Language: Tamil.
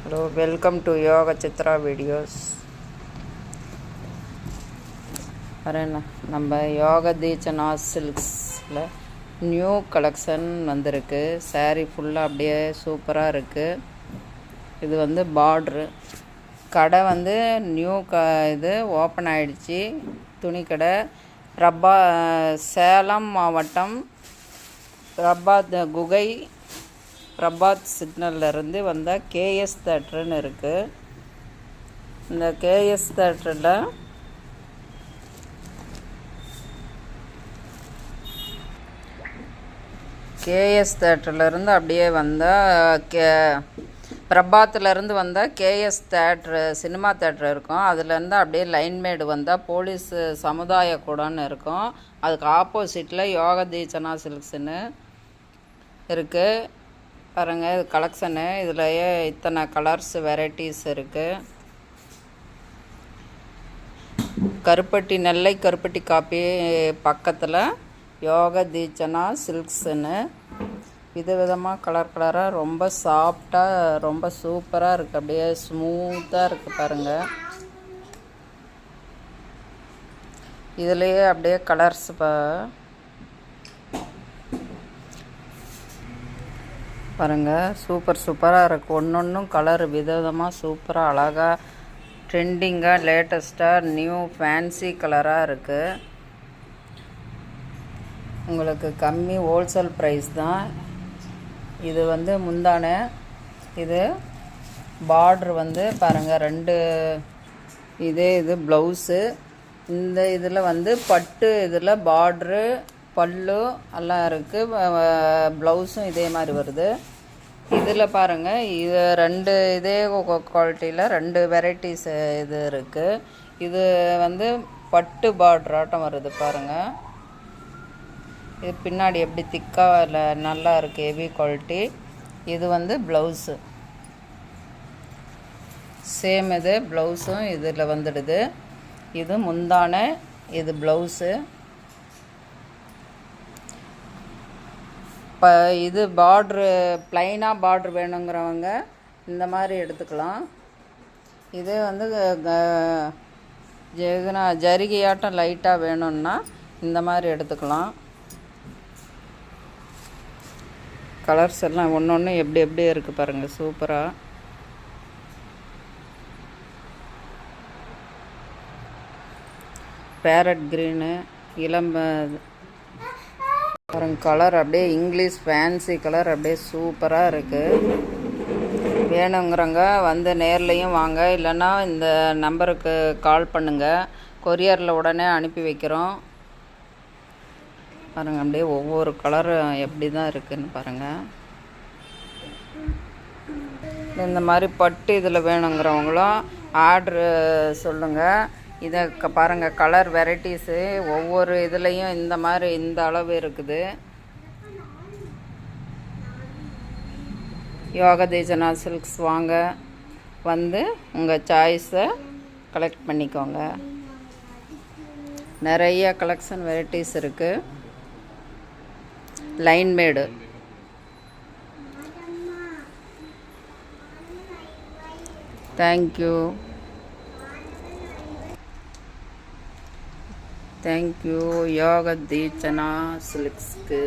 Hello, welcome to Yoga Chitra videos. அரேண்ணா நம்ம யோக தீட்சனா சில்க்ஸில் நியூ கலெக்ஷன் வந்திருக்கு. சாரீ ஃபுல்லாக அப்படியே சூப்பராக இருக்குது. இது வந்து பார்ட்ரு கடை வந்து நியூ இது ஓப்பன் ஆகிடுச்சி. துணி கடை சேலம் மாவட்டம் பிரபாத் குகை பிரபாத் சிக்னல்லேருந்து வந்தால் கேஎஸ் தேட்டருன்னு இருக்குது. இந்த கேஎஸ் தேட்டரில் அப்படியே வந்தால் பிரபாத்துலேருந்து வந்தால் கேஎஸ் தேட்ரு சினிமா தேட்ரு இருக்கும். அதுலேருந்து அப்படியே லைன்மேடு வந்தால் போலீஸ் சமுதாய கூடன்னு இருக்கும். அதுக்கு ஆப்போசிட்டில் யோக தீட்சனா சில்க்ஸுன்னு இருக்குது. பாருங்கள், இது கலெக்ஷனு. இதுலையே இத்தனை கலர்ஸ் வெரைட்டிஸ் இருக்குது. கருப்பட்டி நெல்லை கருப்பட்டி காப்பி பக்கத்தில் யோக தீட்சனா சில்க்ஸுன்னு விதவிதமாக கலராக ரொம்ப சாஃப்டாக ரொம்ப சூப்பராக இருக்குது. அப்படியே ஸ்மூத்தாக இருக்குது பாருங்கள். இதுலேயே அப்படியே கலர்ஸ் பாருங்கள், சூப்பராக இருக்குது. ஒன்றும் கலர் விதவிதமாக சூப்பராக அழகாக ட்ரெண்டிங்காக லேட்டஸ்ட்டாக நியூ ஃபேன்சி கலராக இருக்குது. உங்களுக்கு கம்மி ஹோல்சேல் ப்ரைஸ் தான். இது வந்து முந்தான இது பார்ட்ரு வந்து பாருங்கள், 2 இது ப்ளவுஸு. இந்த இதில் வந்து பட்டு இதில் பார்ட்ரு பல்லு எல்லாம் இருக்குது. ப்ளவுஸும் இதே மாதிரி வருது. இதில் பாருங்கள், இது 2 இதே குவாலிட்டியில் 2 வெரைட்டிஸ் இது இருக்குது. இது வந்து பட்டு பார்ட்ராட்டம் வருது பாருங்கள். இது பின்னாடி எப்படி திக்காக இல்லை நல்லா இருக்குது, ஹெவி குவாலிட்டி. இது வந்து ப்ளவுஸு சேம். இது ப்ளவுஸும் இதில் வந்துடுது. இது முந்தான, இது ப்ளவுஸு. இது பார்ட்ரு ப்ளைனாக பார்ட்ரு வேணுங்கிறவங்க இந்த மாதிரி எடுத்துக்கலாம். இது வந்து ஜரிகையாட்டம் லைட்டாக வேணும்னா இந்த மாதிரி எடுத்துக்கலாம். கலர்ஸ் எல்லாம் ஒன்று எப்படி இருக்குது பாருங்கள், சூப்பராக. பேரட் க்ரீனு பாருங்க, கலர் அப்படியே இங்கிலீஷ் ஃபேன்சி கலர் அப்படியே சூப்பராக இருக்குது. வேணுங்கிறவங்க வந்து நேர்லேயும் வாங்க, இல்லைன்னா இந்த நம்பருக்கு கால் பண்ணுங்கள். கொரியரில் உடனே அனுப்பி வைக்கிறோம். பாருங்கள், அப்படியே ஒவ்வொரு கலரும் எப்படி தான் இருக்குதுன்னு பாருங்கள். இந்த மாதிரி பட்டு இதில் வேணுங்கிறவங்களும் ஆர்ட்ரு சொல்லுங்கள். இதை பாருங்கள், கலர் வெரைட்டிஸு ஒவ்வொரு இதுலேயும் இந்த மாதிரி இந்த அளவு இருக்குது. யோக தீட்சனா சில்க்ஸ் வாங்க, வந்து உங்கள் சாய்ஸை கலெக்ட் பண்ணிக்கோங்க. நிறைய கலெக்ஷன் வெரைட்டிஸ் இருக்குது. லைன்மேடு. தேங்க்யூ யோக தீட்சனா சில்க்ஸ்க்கு.